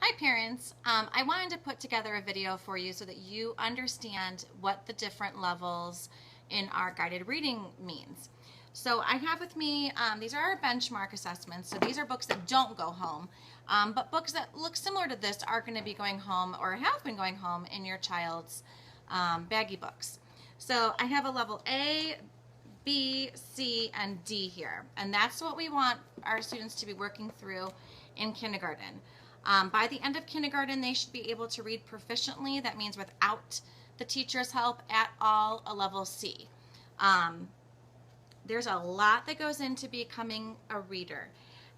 Hi parents, I wanted to put together a video for you so that you understand what the different levels in our guided reading means. So I have with me, these are our benchmark assessments. So these are books that don't go home, but books that look similar to this are going to be going home or have been going home in your child's baggie books. So I have a level A, B, C, and D here. And that's what we want our students to be working through in kindergarten. By the end of kindergarten, they should be able to read proficiently. That means without the teacher's help at all, a level C. There's a lot that goes into becoming a reader.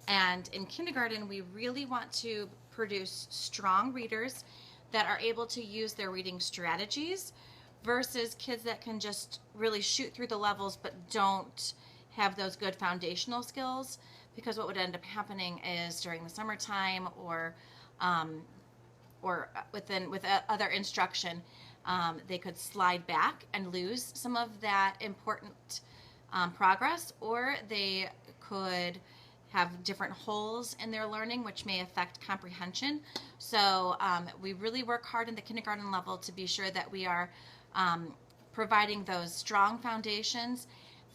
And in kindergarten, we really want to produce strong readers that are able to use their reading strategies versus kids that can just really shoot through the levels but don't have those good foundational skills, because what would end up happening is during the summertime or with other instruction, they could slide back and lose some of that important progress, or they could have different holes in their learning which may affect comprehension. So we really work hard in the kindergarten level to be sure that we are providing those strong foundations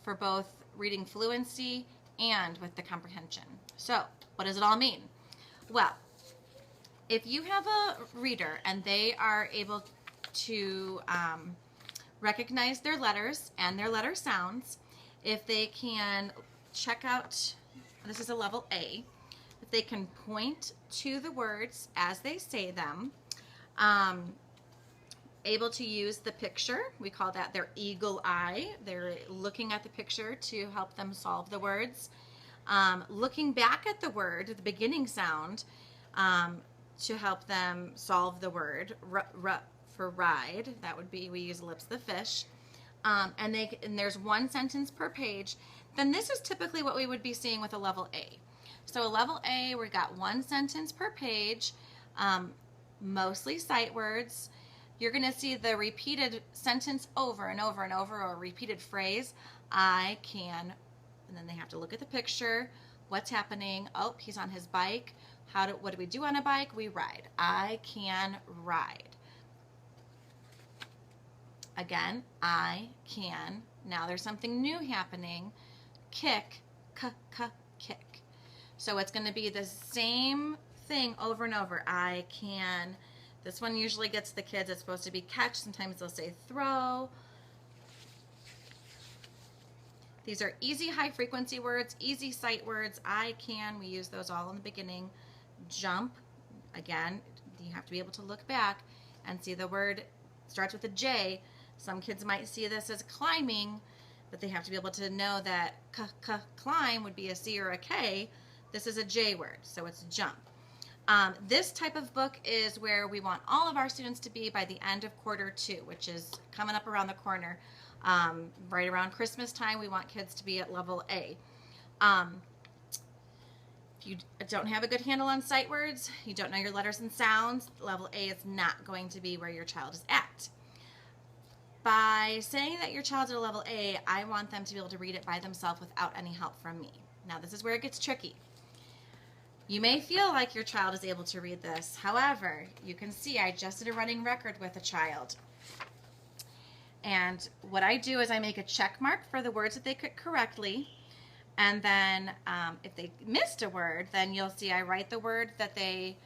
for both reading fluency and with the comprehension. So what does it all mean? Well, if you have a reader and they are able to recognize their letters and their letter sounds, if they can check out, this is a level A, if they can point to the words as they say them, able to use the picture, we call that their eagle eye. They're looking at the picture to help them solve the words. Looking back at the word, the beginning sound, to help them solve the word. For ride, that would be, we use lips the fish. And there's one sentence per page. Then this is typically what we would be seeing with a level A. So a level A, we got one sentence per page, mostly sight words. You're going to see the repeated sentence over and over and over, or repeated phrase, I can, and then they have to look at the picture, what's happening, oh, he's on his bike, what do we do on a bike? We ride. I can ride. Again, I can, now there's something new happening, kick, kick. So it's going to be the same thing over and over, I can. This one usually gets the kids, it's supposed to be catch. Sometimes they'll say throw. These are easy high frequency words, easy sight words. I can, we use those all in the beginning. Jump, again, you have to be able to look back and see the word starts with a J. Some kids might see this as climbing, but they have to be able to know that climb would be a C or a K. This is a J word, so it's jump. This type of book is where we want all of our students to be by the end of Q2, which is coming up around the corner. Right around Christmas time, we want kids to be at level A. If you don't have a good handle on sight words, you don't know your letters and sounds, level A is not going to be where your child is at. By saying that your child's at a level A, I want them to be able to read it by themselves without any help from me. Now, this is where it gets tricky. You may feel like your child is able to read this. However, you can see I just did a running record with a child. And what I do is I make a check mark for the words that they could correctly. And then if they missed a word, then you'll see I write the word that they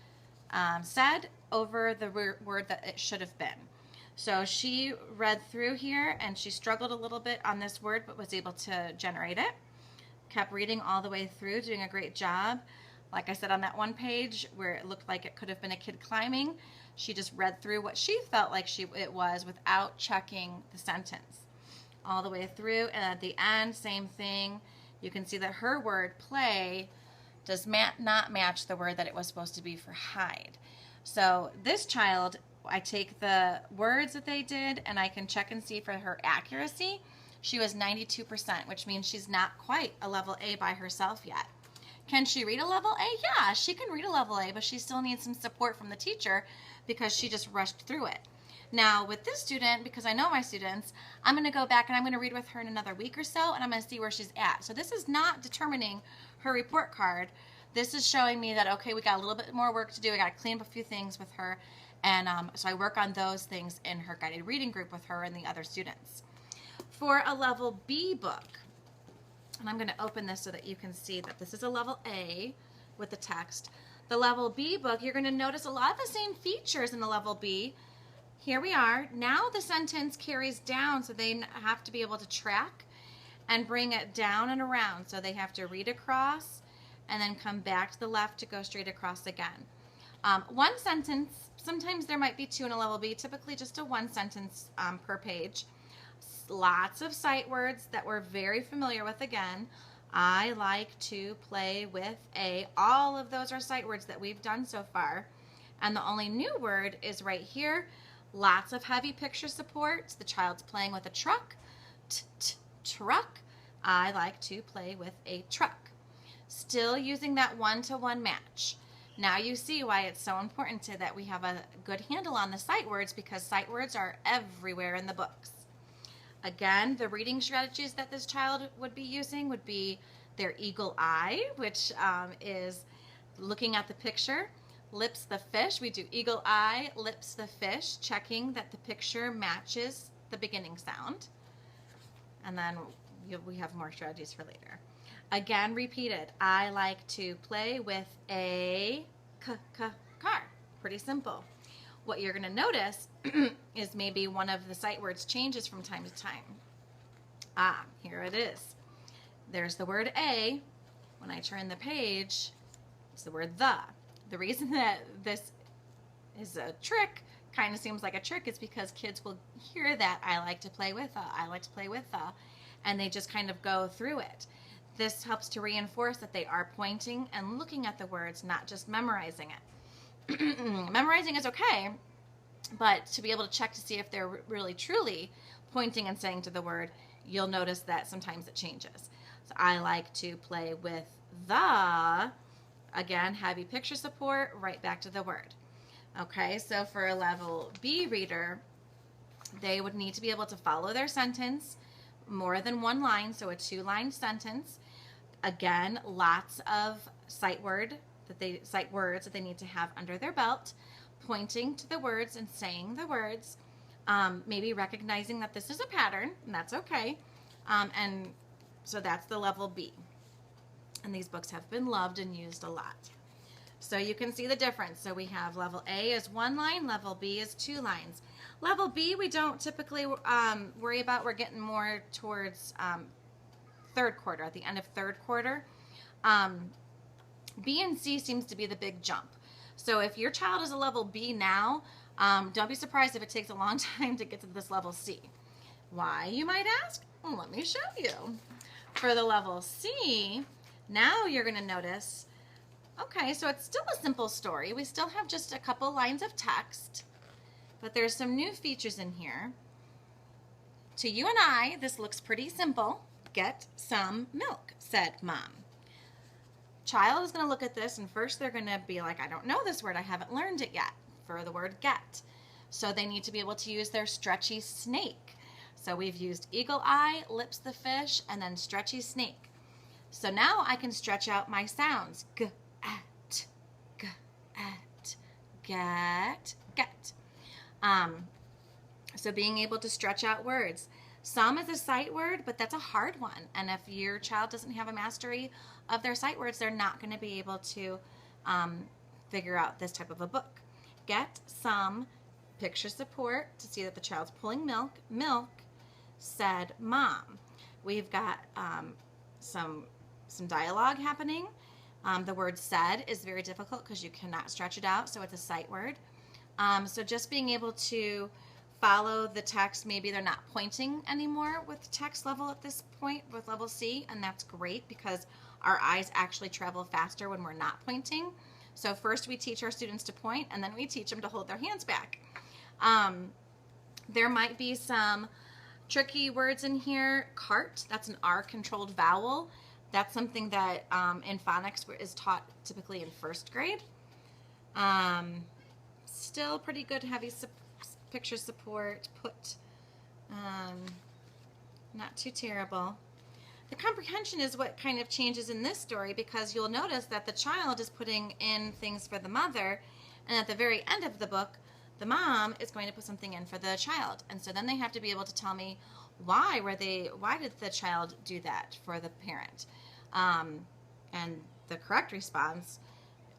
said over the word that it should have been. So she read through here and she struggled a little bit on this word but was able to generate it. Kept reading all the way through, doing a great job. Like I said, on that one page where it looked like it could have been a kid climbing, she just read through what she felt like it was without checking the sentence. All the way through, and at the end, same thing. You can see that her word play does not match the word that it was supposed to be for hide. So this child, I take the words that they did and I can check and see for her accuracy. She was 92%, which means she's not quite a level A by herself yet. Can she read a level A? Yeah, she can read a level A, but she still needs some support from the teacher because she just rushed through it. Now, with this student, because I know my students, I'm going to go back and I'm going to read with her in another week or so, and I'm going to see where she's at. So this is not determining her report card. this is showing me that, okay, we got a little bit more work to do. I got to clean up a few things with her. And so I work on those things in her guided reading group with her and the other students. For a level B book, and I'm going to open this so that you can see that this is a level A with the text. The level B book, you're going to notice a lot of the same features in the level B. Here we are. Now the sentence carries down, so they have to be able to track and bring it down and around. So they have to read across and then come back to the left to go straight across again. One sentence, sometimes there might be two in a level B, typically just a one sentence per page. Lots of sight words that we're very familiar with again. I like to play with a. All of those are sight words that we've done so far. And the only new word is right here. Lots of heavy picture support. The child's playing with a truck. Truck. I like to play with a truck. Still using that one-to-one match. Now you see why it's so important that we have a good handle on the sight words, because sight words are everywhere in the books. Again, the reading strategies that this child would be using would be their eagle eye, which is looking at the picture. Lips the fish. We do eagle eye, lips the fish, checking that the picture matches the beginning sound. And then we have more strategies for later. Again, repeated. I like to play with a car. Pretty simple. What you're going to notice is maybe one of the sight words changes from time to time. Here it is. There's the word a. When I turn the page, it's the word the. The reason that this is a trick, kind of seems like a trick, is because kids will hear that I like to play with I like to play with and they just kind of go through it. This helps to reinforce that they are pointing and looking at the words, not just memorizing it. Memorizing is okay, but to be able to check to see if they're really truly pointing and saying to the word, you'll notice that sometimes it changes. So I like to play with the, again, heavy picture support, right back to the word. Okay, so for a level B reader, they would need to be able to follow their sentence more than one line, so a two-line sentence. Again, lots of sight words that they need to have under their belt, pointing to the words and saying the words, maybe recognizing that this is a pattern, and that's okay. And so that's the level B. And these books have been loved and used a lot. So you can see the difference. So we have level A is one line, level B is two lines. Level B we don't typically worry about. We're getting more towards third quarter, at the end of third quarter. B and C seems to be the big jump. So if your child is a level B now, don't be surprised if it takes a long time to get to this level C. Why, you might ask? Well, let me show you. For the level C, now you're going to notice, okay, so it's still a simple story. We still have just a couple lines of text, but there's some new features in here. To you and I, this looks pretty simple. Get some milk, said Mom. Child is going to look at this, and first they're going to be like, I don't know this word. I haven't learned it yet, for the word get. So they need to be able to use their stretchy snake. So we've used eagle eye, lips the fish, and then stretchy snake. So now I can stretch out my sounds. G, at, get, get. So being able to stretch out words. Some is a sight word, but that's a hard one. And if your child doesn't have a mastery of their sight words, they're not going to be able to figure out this type of a book. Get some picture support to see that the child's pulling milk. Milk, said Mom. We've got some dialogue happening. The word said is very difficult because you cannot stretch it out, so it's a sight word. So just being able to follow the text, maybe they're not pointing anymore with text level at this point with level C, and that's great because our eyes actually travel faster when we're not pointing. So first we teach our students to point, and then we teach them to hold their hands back. There might be some tricky words in here. Cart, that's an R-controlled vowel. That's something that in phonics is taught typically in first grade. Still pretty good heavy picture support. Put, not too terrible. The comprehension is what kind of changes in this story, because you'll notice that the child is putting in things for the mother, and at the very end of the book, the mom is going to put something in for the child. And so then they have to be able to tell me why did the child do that for the parent? And the correct response,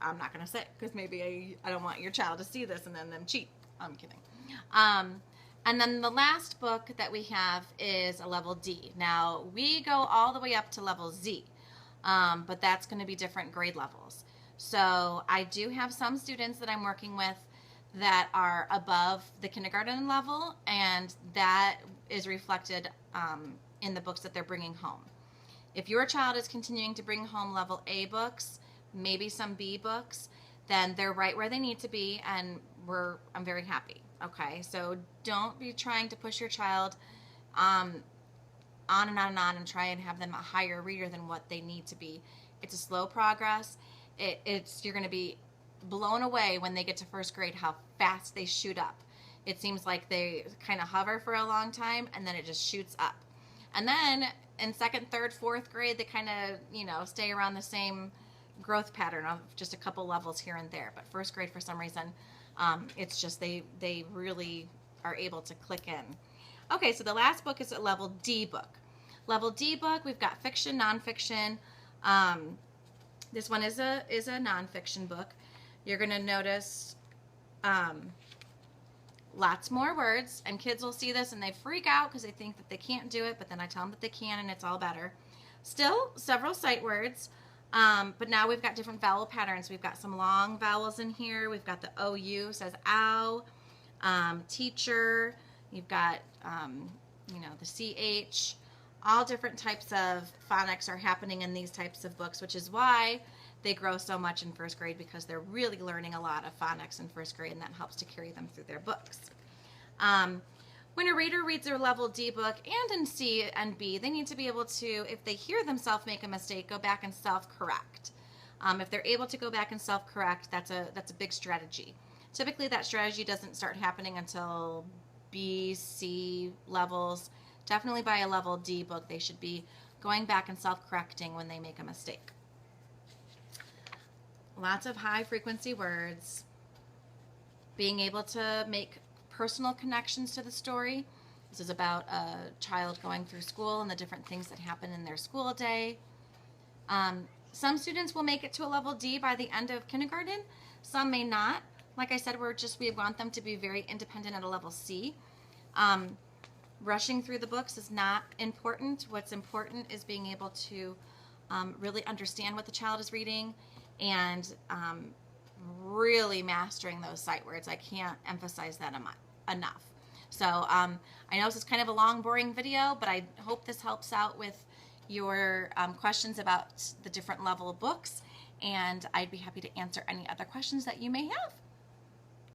I'm not going to say, because maybe I don't want your child to see this and then them cheat. I'm kidding. And then the last book that we have is a level D. Now, we go all the way up to level Z, but that's going to be different grade levels. So I do have some students that I'm working with that are above the kindergarten level, and that is reflected in the books that they're bringing home. If your child is continuing to bring home level A books, maybe some B books, then they're right where they need to be, and I'm very happy. Okay, so don't be trying to push your child on and on and on and try and have them a higher reader than what they need to be. It's a slow progress. You're going to be blown away when they get to first grade how fast they shoot up. It seems like they kind of hover for a long time, and then it just shoots up. And then in second, third, fourth grade, they kind of, stay around the same growth pattern of just a couple levels here and there. But first grade, for some reason, it's just they really are able to click in. Okay, so the last book is a level D book. Level D book, we've got fiction, nonfiction. This one is a nonfiction book. You're going to notice lots more words, and kids will see this and they freak out because they think that they can't do it, but then I tell them that they can, and it's all better. Still several sight words, but now we've got different vowel patterns. We've got some long vowels in here. We've got the OU, says ow, teacher. You've got, the CH. All different types of phonics are happening in these types of books, which is why they grow so much in first grade, because they're really learning a lot of phonics in first grade, and that helps to carry them through their books. When a reader reads a level D book and in C and B, they need to be able to, if they hear themselves make a mistake, go back and self-correct. If they're able to go back and self-correct, that's a big strategy. Typically, that strategy doesn't start happening until B, C levels. Definitely by a level D book, they should be going back and self-correcting when they make a mistake. Lots of high-frequency words. Being able to make personal connections to the story. This is about a child going through school and the different things that happen in their school day. Some students will make it to a level D by the end of kindergarten. Some may not. Like I said, we want them to be very independent at a level C. Rushing through the books is not important. What's important is being able to really understand what the child is reading, and really mastering those sight words. I can't emphasize that enough. So I know this is kind of a long, boring video, but I hope this helps out with your questions about the different level books, and I'd be happy to answer any other questions that you may have.